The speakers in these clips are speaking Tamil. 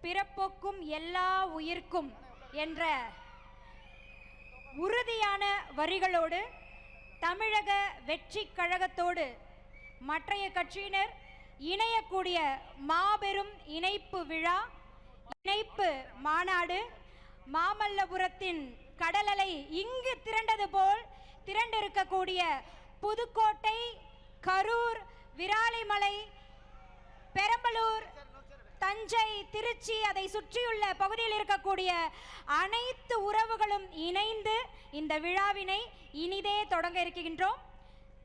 பிறப்போக்கும் எல்லா உயிர்க்கும் என்ற உறுதியான வரிகளோடு தமிழக வெற்றி கழகத்தோடு மற்றைய கட்சியினர் இணையக்கூடிய மாபெரும் இணைப்பு விழா, இணைப்பு மாநாடு மாமல்லபுரத்தின் கடலலை இங்கு திரண்டது போல் திரண்டிருக்கக்கூடிய புதுக்கோட்டை, கரூர், விராலிமலை, பெரம்பலூர், தஞ்சை, திருச்சி, அதை சுற்றியுள்ள பகுதியில் இருக்கக்கூடிய அனைத்து உறவுகளும் இணைந்து இந்த விழாவினை இனிதே தொடங்க இருக்கின்றோம்.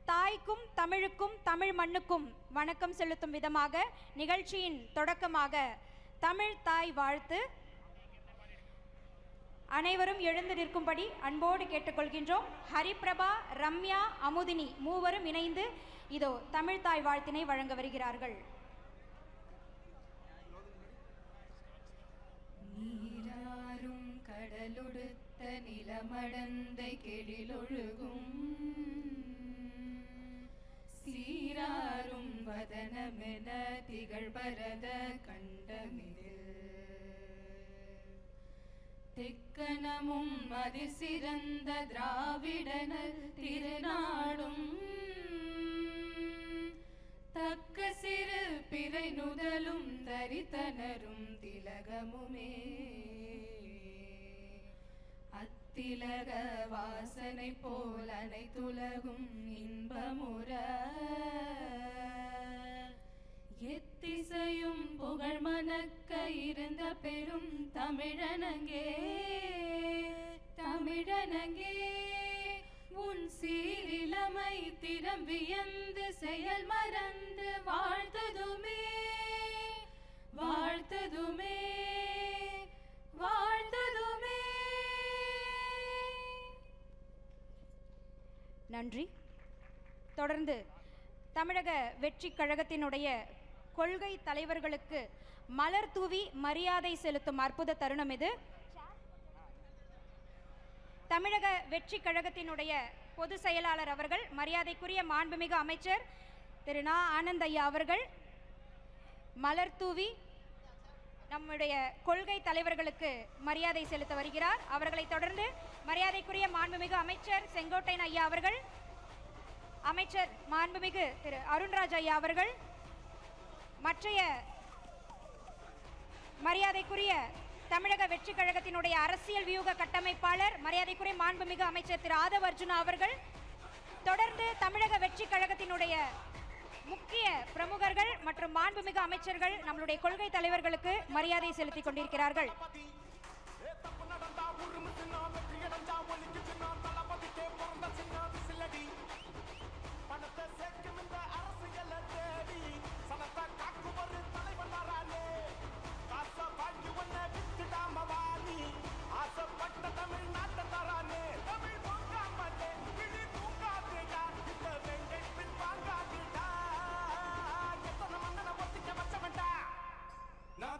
தாய்க்கும் தமிழுக்கும் தமிழ் மண்ணுக்கும் வணக்கம் செலுத்தும் விதமாக நிகழ்ச்சியின் தொடக்கமாக தமிழ் தாய் வாழ்த்து அனைவரும் எழுந்து நிற்கும்படி அன்போடு கேட்டுக்கொள்கின்றோம். ஹரிபிரபா, ரம்யா, அமுதினி மூவரும் இணைந்து இதோ தமிழ் தாய் வாழ்த்தினை வழங்க வருகிறார்கள். நீராறும் கடலுடுத்த நிலமடந்தை கெழிலொழுகும் சீராரும் வதனமென திகழ்பரத கண்டமிதில் தெக்கணமும் அதிசிறந்த திராவிடனர் திருநாடும் தக்க சிறு பிறை நுதலும் தரித்தனரும் திலகமுமே அத்திலக வாசனை போல் அனைத்துலகும் இன்பமுற எத்திசையும் புகழ் மணக்க இருந்த பெரும் தமிழனங்கே தமிழனங்கே உன் சீரிலமை திறம் வியந்து செயல் மறந்து வாழ்த்ததுமே வாழ்த்ததுமே வாழ்த்ததுமே. நன்றி. தொடர்ந்து தமிழக வெற்றி கழகத்தினுடைய கொள்கை தலைவர்களுக்கு மலர் தூவி மரியாதை செலுத்தும் அற்புத தருணம் இது. தமிழக வெற்றி கழகத்தினுடைய பொதுச் செயலாளர் அவர்கள், மரியாதைக்குரிய மாண்புமிகு அமைச்சர் திரு நா. ஆனந்த் ஐயா அவர்கள் மலர் தூவி நம்முடைய கொள்கை தலைவர்களுக்கு மரியாதை செலுத்த வருகிறார். அவர்களை தொடர்ந்து மரியாதைக்குரிய மாண்புமிகு அமைச்சர் செங்கோட்டையன் ஐயா அவர்கள், அமைச்சர் மாண்புமிகு திரு அருண்ராஜ் ஐயா அவர்கள், மற்றைய மரியாதைக்குரிய தமிழக வெற்றி கழகத்தினுடைய அரசியல் வியூக கட்டமைப்பாளர் மரியாதைக்குரிய மாண்புமிகு அமைச்சர் திரு ஆதவ் அர்ஜுனா அவர்கள், தொடர்ந்து தமிழக வெற்றி கழகத்தினுடைய முக்கிய பிரமுகர்கள் மற்றும் மாண்புமிகு அமைச்சர்கள் நம்மளுடைய கொள்கை தலைவர்களுக்கு மரியாதை செலுத்திக் கொண்டிருக்கிறார்கள்.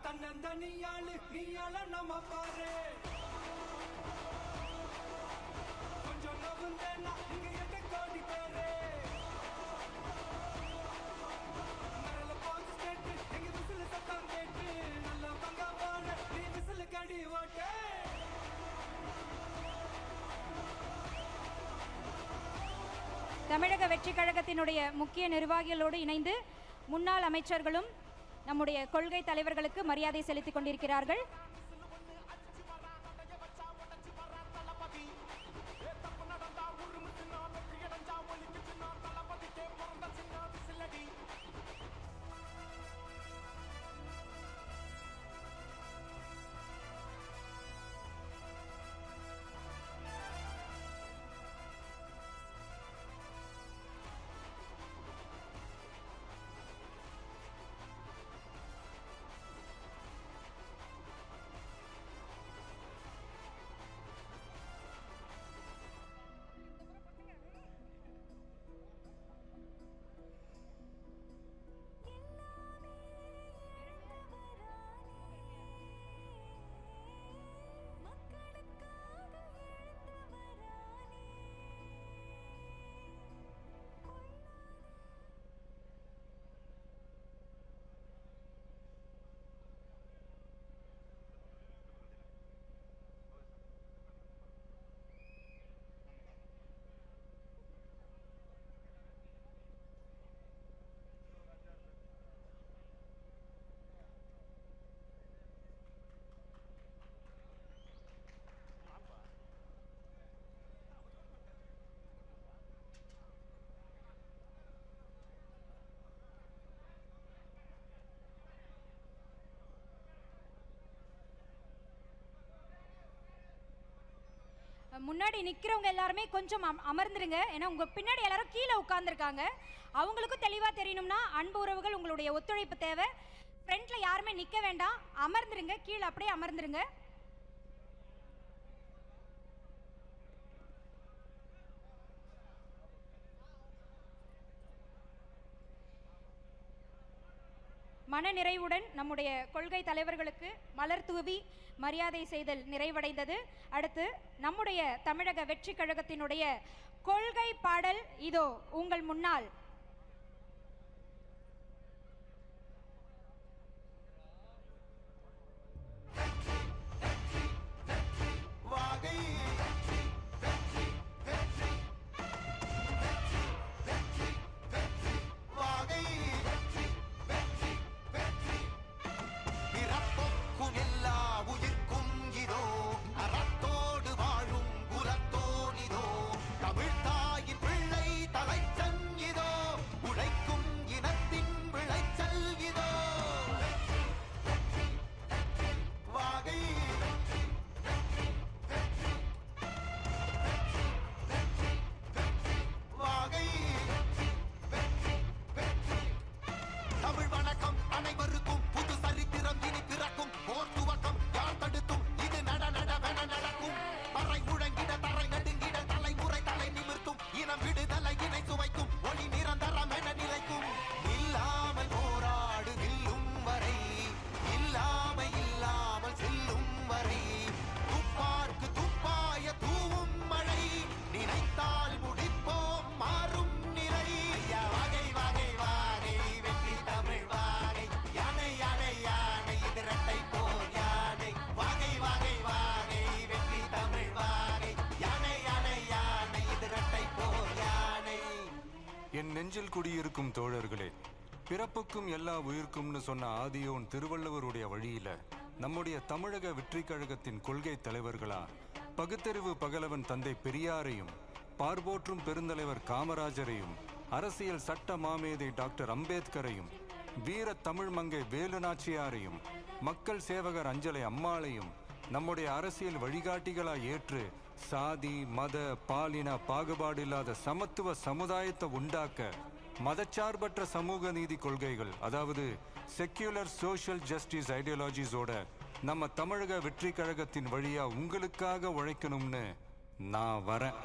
தன்னந்தனியாளு நீயால நம்ம பாரு கொஞ்சம் நவுந்தேன்னா இங்க 8 கோடி பேரு மரல பாத்து கேட்டு எங்க விசில சத்தம் கேட்டு நல்ல பங்கவான நீ விசில கடி ஓட்டே. தமிழக வெற்றி கழகத்தினுடைய முக்கிய நிர்வாகிகளோடு இணைந்து முன்னாள் அமைச்சர்களும் நம்முடைய கொள்கை தலைவர்களுக்கு மரியாதை செலுத்திக் கொண்டிருக்கிறார்கள். முன்னாடி நிற்கிறவங்க எல்லாருமே கொஞ்சம் அமர்ந்துருங்க. ஏன்னா உங்கள் பின்னாடி எல்லாரும் கீழே உட்காந்துருக்காங்க. அவங்களுக்கும் தெளிவாக தெரியணும்னா அன்பு உறவுகள் உங்களுடைய ஒத்துழைப்பு தேவை. ஃப்ரண்ட்டில் யாருமே நிற்க வேண்டாம், அமர்ந்துருங்க, கீழே அப்படியே அமர்ந்துருங்க. மனநிறைவுடன் நம்முடைய கொள்கை தலைவர்களுக்கு மலர் தூவி மரியாதை செய்தல் நிறைவடைந்தது. அடுத்து நம்முடைய தமிழக வெற்றி கழகத்தினுடைய கொள்கை பாடல் இதோ உங்கள் முன்னால். என் நெஞ்சில் குடியிருக்கும் தோழர்களே, பிறப்புக்கும் எல்லா உயிர்க்கும்னு சொன்ன ஆதியோன் திருவள்ளுவருடைய வழியில நம்முடைய தமிழக வெற்றி கழகத்தின் கொள்கை தலைவர்களா பகுத்தறிவு பகலவன் தந்தை பெரியாரையும், பார்போற்றும் பெருந்தலைவர் காமராஜரையும், அரசியல் சட்ட மாமேதை டாக்டர் அம்பேத்கரையும், வீர தமிழ் மங்கை வேலு நாச்சியாரையும், மக்கள் சேவகர் அஞ்சலை அம்மாளையும் நம்முடைய அரசியல் வழிகாட்டிகளா ஏற்று சாதி மத பாலின பாகுபாடு இல்லாத சமத்துவ சமுதாயத்தை உண்டாக்க மதச்சார்பற்ற சமூக நீதி கொள்கைகள், அதாவது செக்யூலர் சோஷியல் ஜஸ்டிஸ் ஐடியாலஜிஸோட நம்ம தமிழக வெற்றி கழகத்தின் வழியா உங்களுக்காக உழைக்கணும்னு நான் வரேன்.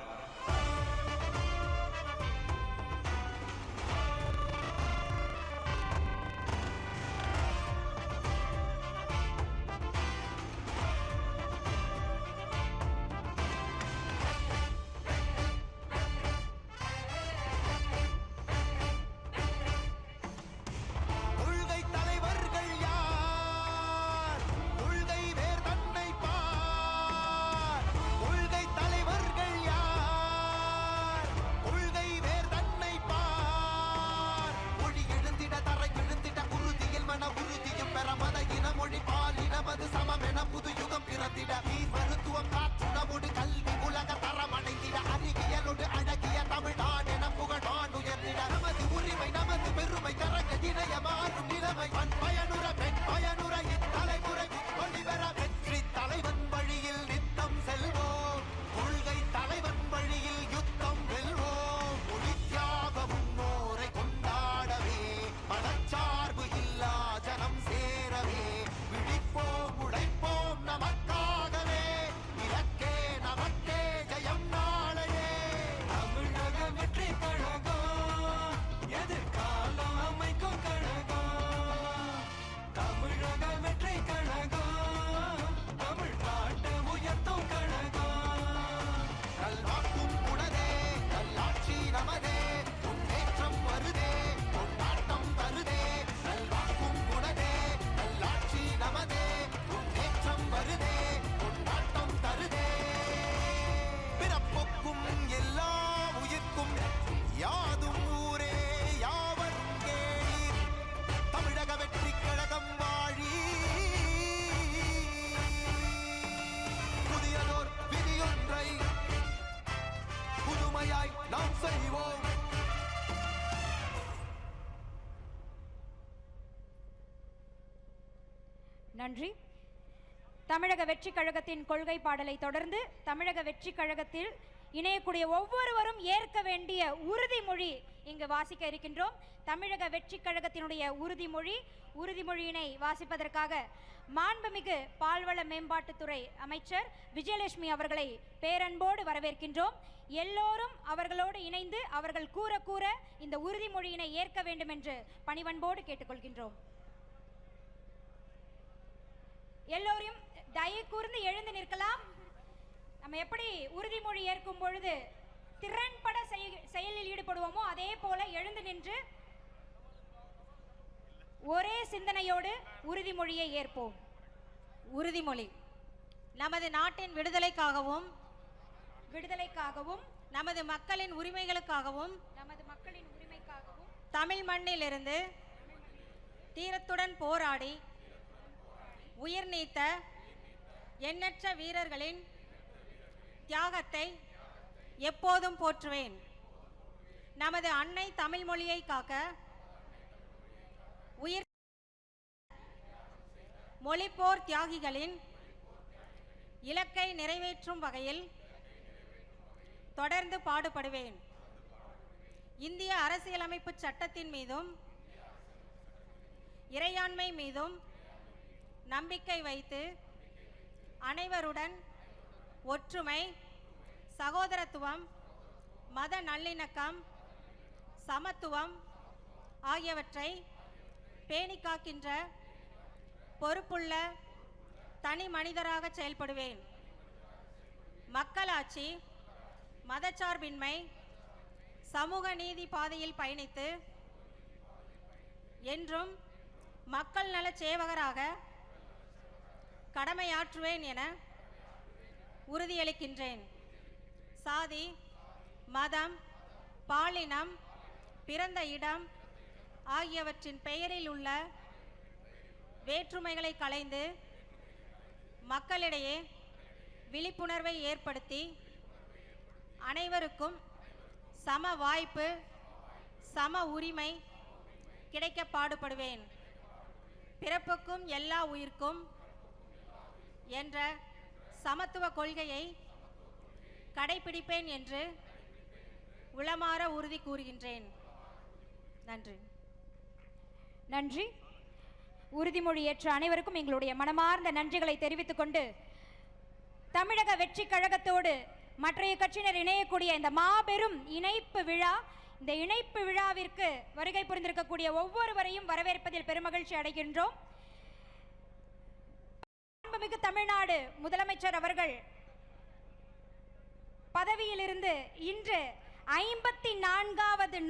நன்றி. தமிழக வெற்றி கழகத்தின் கொள்கை பாடலை தொடர்ந்து தமிழக வெற்றி கழகத்தில் இணையக்கூடிய ஒவ்வொருவரும் ஏற்க வேண்டிய உறுதிமொழி இங்கு வாசிக்க இருக்கின்றோம். தமிழக வெற்றி கழகத்தினுடைய உறுதிமொழியினை வாசிப்பதற்காக மாண்புமிகு பால்வள மேம்பாட்டுத்துறை அமைச்சர் விஜயலட்சுமி அவர்களை பேரன்போடு வரவேற்கின்றோம். எல்லோரும் அவர்களோடு இணைந்து அவர்கள் கூற இந்த உறுதிமொழியினை ஏற்க வேண்டும் என்று பணிவன்போடு கேட்டுக்கொள்கின்றோம். எல்லோரையும் தயவு கூர்ந்து எழுந்து நிற்கலாம். நம்ம எப்படி உறுதிமொழி ஏற்கும் பொழுது திறன்பட செயலில் ஈடுபடுவோமோ அதே போல எழுந்து நின்று ஒரே சிந்தனையோடு உறுதிமொழியை ஏற்போம். உறுதிமொழி. நமது நாட்டின் விடுதலைக்காகவும் நமது மக்களின் உரிமைகளுக்காகவும் தமிழ் மண்ணிலிருந்து தீரத்துடன் போராடி உயிர் நீத்த எண்ணற்ற வீரர்களின் தியாகத்தை எப்போதும் போற்றுவேன். நமது அன்னை தமிழ் மொழியை காக்க உயிர் மொழிப்போர் தியாகிகளின் இலக்கை நிறைவேற்றும் வகையில் தொடர்ந்து பாடுபடுவேன். இந்திய அரசியலமைப்பு சட்டத்தின் மீதும் இறையாண்மை மீதும் நம்பிக்கை வைத்து அனைவருடன் ஒற்றுமை, சகோதரத்துவம், மத நல்லிணக்கம், சமத்துவம் ஆகியவற்றை பேணி காக்கின்ற பொறுப்புள்ள தனி மனிதராக செயல்படுவேன். மக்களாட்சி, மதச்சார்பின்மை, சமூக நீதி பாதையில் பயணித்து என்றும் மக்கள் நல சேவகராக கடமையாற்றுவேன் என உறுதியளிக்கின்றேன். சாதி, மதம், பாலினம், பிறந்த இடம் ஆகியவற்றின் பெயரில் உள்ள வேற்றுமைகளை களைந்து மக்களிடையே விழிப்புணர்வை ஏற்படுத்தி அனைவருக்கும் சம வாய்ப்பு, சம உரிமை கிடைக்க பாடுபடுவேன். பிறப்புக்கும் எல்லா உயிர்க்கும் என்ற சமத்துவ கொள்கையை கடைபிடிப்பேன் என்று உளமாற உறுதி கூறுகின்றேன். நன்றி. நன்றி. உறுதிமொழி ஏற்ற அனைவருக்கும் எங்களுடைய மனமார்ந்த நன்றிகளை தெரிவித்துக் கொண்டு தமிழக வெற்றி கழகத்தோடு மற்றைய கட்சியினர் இணையக்கூடிய இந்த மாபெரும் இணைப்பு விழா, இந்த இணைப்பு விழாவிற்கு வருகை புரிந்திருக்கக்கூடிய ஒவ்வொருவரையும் வரவேற்பதில் பெருமகிழ்ச்சி அடைகின்றோம். மாண்புமிகு தமிழ்நாடு முதலமைச்சர் அவர்கள் பதவியிலிருந்து இன்று 54வது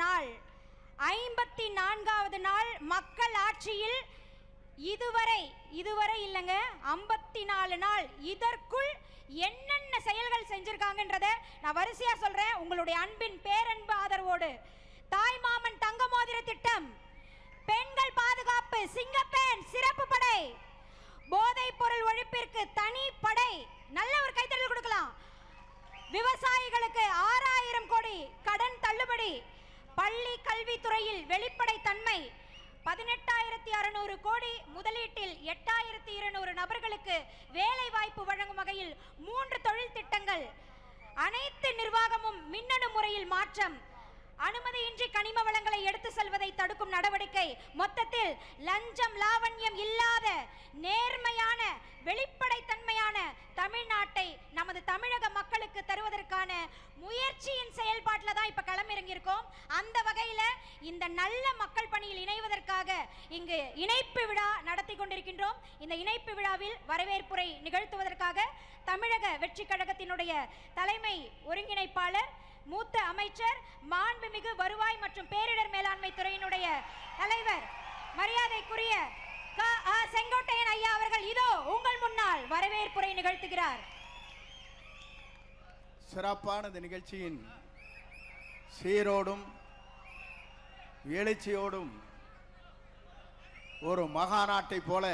நாள் மக்கள் ஆட்சியில் இதுவரை இல்லைங்க, 54 நாள். இதற்குள் என்னென்ன செயல்கள் செஞ்சிருக்காங்கன்றத நான் வரிசையா சொல்றேன். உங்களுடைய அன்பின் பேரன்பு ஆதரவோடு தாய் மாமன் தங்க மோதிர திட்டம், பெண்கள் பாதுகாப்பு சிங்கப்பெண் சிறப்பு படை, போதைப் பொருள் ஒழிப்பிற்கு தனி படை, நல்ல ஒரு கைத்தட்டல் கொடுக்கலாம். விவசாயிகளுக்கு 6000 கோடி கடன் தள்ளுபடி, பள்ளி கல்வித்துறையில் வெளிப்படை தன்மை, 18,600 கோடி முதலீட்டில் 8,200 நபர்களுக்கு வேலை வாய்ப்பு வழங்கும் வகையில் 3 தொழில் திட்டங்கள், அனைத்து நிர்வாகமும் மின்னணு முறையில் மாற்றம், அனுமதியின்றி கனிம வளங்களை எடுத்து செல்வதை தடுக்கும் நடவடிக்கை, மொத்தத்தில் லஞ்சம் லாவண்யம் இல்லாத நேர்மையான வெளிப்படைத்தன்மையான தமிழ்நாட்டை நமது தமிழக மக்களுக்கு தருவதற்கான முயற்சியின் செயல்பாட்டில் தான் இப்ப களமிறங்கியிருக்கோம். அந்த வகையில இந்த நல்ல மக்கள் பணியில் இணைவதற்காக இங்கு இணைப்பு விழா நடத்தி கொண்டிருக்கின்றோம். இந்த இணைப்பு விழாவில் வரவேற்புரை நிகழ்த்துவதற்காக தமிழக வெற்றி கழகத்தினுடைய தலைமை ஒருங்கிணைப்பாளர், மூத்த அமைச்சர், மாண்புமிகு வருவாய் மற்றும் பேரிடர் மேலாண்மை துறையினுடைய தலைவர், மரியாதைக்குரிய செங்கோட்டையன் ஐயா அவர்கள் இதோ உங்கள் முன்னால் வரவேற்புரை நிகழ்த்துகிறார். சிறப்பான இந்த நிகழ்ச்சியின் சீரோடும் எழுச்சியோடும் ஒரு மகாநாட்டை போல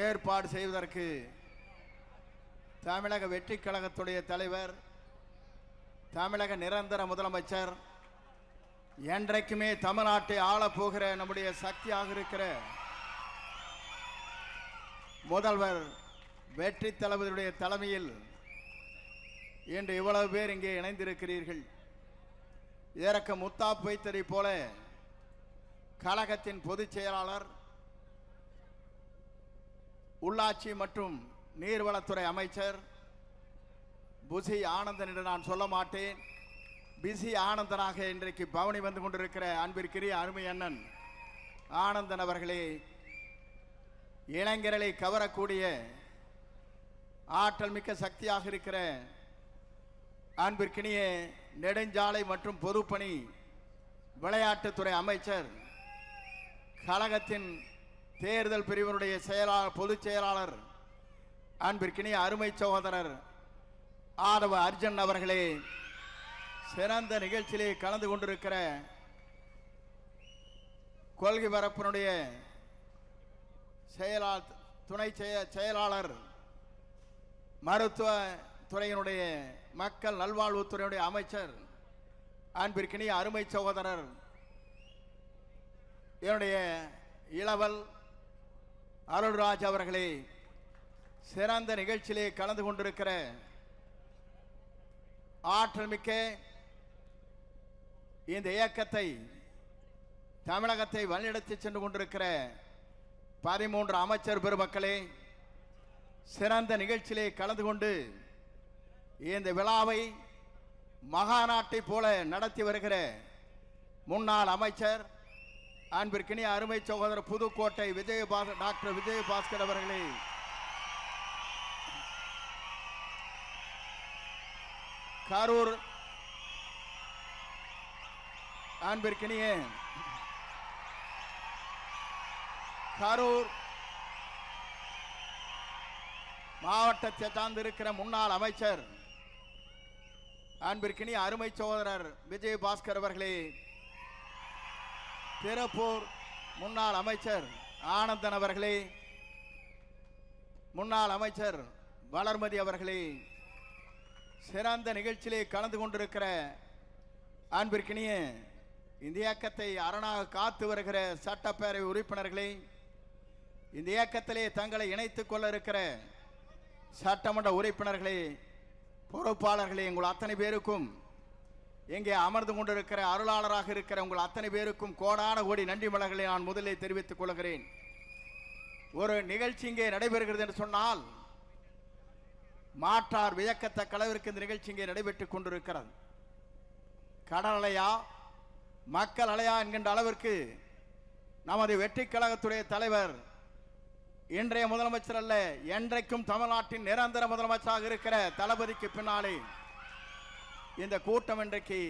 ஏற்பாடு செய்வதற்கு தமிழக வெற்றி கழகத்துடைய தலைவர், தமிழக நிரந்தர முதலமைச்சர், என்றைக்குமே தமிழ்நாட்டை ஆளப்போகிற நம்முடைய சக்தியாக இருக்கிற முதல்வர் வெற்றி தளபதியுடைய தலைமையில் இன்று இவ்வளவு பேர் இங்கே இணைந்திருக்கிறீர்கள். இதற்கு முத்தாப்பு வைத்ததை போல கழகத்தின் பொதுச் செயலாளர், உள்ளாட்சி மற்றும் நீர்வளத்துறை அமைச்சர் புசி ஆனந்தன் என்று நான் சொல்ல மாட்டேன், பிசி ஆனந்தனாக இன்றைக்கு பவனி வந்து கொண்டிருக்கிற அன்பிற்குரிய அருமை அண்ணன் ஆனந்தன் அவர்களே, இளைஞர்களை கவரக்கூடிய ஆற்றல் மிக்க சக்தியாக இருக்கிற அன்பிற்கினிய நெடுஞ்சாலை மற்றும் பொதுப்பணி விளையாட்டுத்துறை அமைச்சர், கழகத்தின் தேர்தல் பிரிவினுடைய பொதுச் செயலாளர் அன்பிற்கினிய அருமை சகோதரர் ஆதவ அர்ஜுன் அவர்களே, சிறந்த நிகழ்ச்சியிலே கலந்து கொண்டிருக்கிற கொள்கை பரப்பினுடைய துணை செயலாளர், மருத்துவ துறையினுடைய மக்கள் நல்வாழ்வுத்துறையினுடைய அமைச்சர் அன்பிற்கினிய அருமை சகோதரர் என்னுடைய இளவல் அருள்ராஜ் அவர்களே, சிறந்த நிகழ்ச்சியிலே கலந்து கொண்டிருக்கிற ஆற்றல் மிக்க இந்த இயக்கத்தை தமிழகத்தை வழிநடத்தி சென்று கொண்டிருக்கிற 13 அமைச்சர் பெருமக்களே, சிறந்த நிகழ்ச்சியிலே கலந்து கொண்டு இந்த விழாவை மகாநாட்டை போல நடத்தி வருகிற முன்னாள் அமைச்சர் அன்பிற்கினிய அருமை சகோதரர் புதுக்கோட்டை டாக்டர் விஜயபாஸ்கர் அவர்களே, கரூர் அன்பிற்கினிய கரூர் மாவட்டத்தை சார்ந்திருக்கிற முன்னாள் அமைச்சர் அன்பிற்கினிய அருமை சகோதரர் விஜயபாஸ்கர் அவர்களே, திருப்பூர் முன்னாள் அமைச்சர் ஆனந்தன் அவர்களே, முன்னாள் அமைச்சர் வளர்மதி அவர்களே, சிறந்த நிகழ்ச்சியிலே கலந்து கொண்டிருக்கிற அன்பிற்கினிய இந்த இயக்கத்தை அரணாக காத்து வருகிற சட்டப்பேரவை உறுப்பினர்களே, இந்த இயக்கத்திலே தங்களை இணைத்துக் கொள்ள இருக்கிற சட்டமன்ற உறுப்பினர்களே, பொறுப்பாளர்களே, உங்கள் அத்தனை பேருக்கும், இங்கே அமர்ந்து கொண்டிருக்கிற அருளாளராக இருக்கிற உங்கள் அத்தனை பேருக்கும் கோடான கோடி நன்றி மலர்களை நான் முதலில் தெரிவித்துக் கொள்கிறேன். ஒரு நிகழ்ச்சி இங்கே நடைபெறுகிறது என்று சொன்னால் மாற்றார் வியக்கத்தக்க அளவிற்கு இந்த நிகழ்ச்சி இங்கே நடைபெற்றுக் கொண்டிருக்கிறது. கடல் அலையா மக்கள் அலையா என்கின்ற அளவிற்கு நமது வெற்றி கழகத்துடைய தலைவர், இன்றைய முதலமைச்சர் அல்ல, என்றைக்கும் தமிழ்நாட்டின் நிரந்தர முதலமைச்சராக இருக்கிற தளபதிக்கு பின்னாலே இந்த கூட்டம் இன்றைக்கு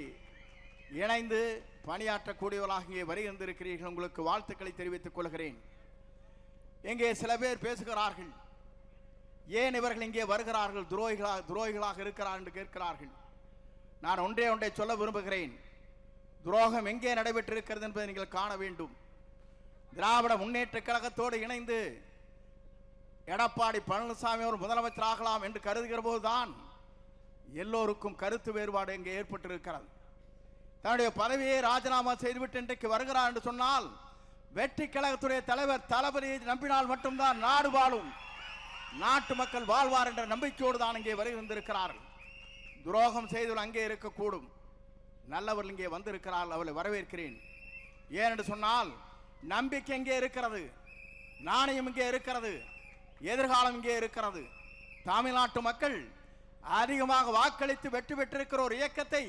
இணைந்து பணியாற்றக்கூடியவர்களாக இங்கே வருகின்றிருக்கிறீர்கள். உங்களுக்கு வாழ்த்துக்களை தெரிவித்துக் கொள்கிறேன். இங்கே சில பேர் பேசுகிறார்கள், ஏன் இவர்கள் இங்கே வருகிறார்கள், துரோகிகளாக இருக்கிறார் என்று கேட்கிறார்கள். நான் ஒன்றை சொல்ல விரும்புகிறேன். துரோகம் எங்கே நடைபெற்றிருக்கிறது என்பதை நீங்கள் காண வேண்டும். திராவிட முன்னேற்ற கழகத்தோடு இணைந்து எடப்பாடி பழனிசாமி அவர் முதலமைச்சர் ஆகலாம் என்று கருதுகிற போதுதான் எல்லோருக்கும் கருத்து வேறுபாடு இங்கே ஏற்பட்டிருக்கிறது. தன்னுடைய பதவியை ராஜினாமா செய்துவிட்டு இன்றைக்கு வருகிறார் என்று சொன்னால் வெற்றி கழகத்துடைய தலைவர் தளபதியை நம்பினால் மட்டும்தான் நாடு வாழும், நாட்டு மக்கள் வாழ்வார் என்ற நம்பிக்கையோடு தான் இங்கே வருகின்றிருக்கிறார்கள். துரோகம் செய்தவர்கள் அங்கே இருக்கக்கூடும், நல்லவர்கள் இங்கே வந்திருக்கிறார்கள், அவளை வரவேற்கிறேன். ஏனென்று சொன்னால் நம்பிக்கை இங்கே இருக்கிறது, நாணயம் இங்கே இருக்கிறது, எதிர்காலம் இங்கே இருக்கிறது. தமிழ்நாட்டு மக்கள் அதிகமாக வாக்களித்து வெற்றி பெற்றிருக்கிற ஒரு இயக்கத்தை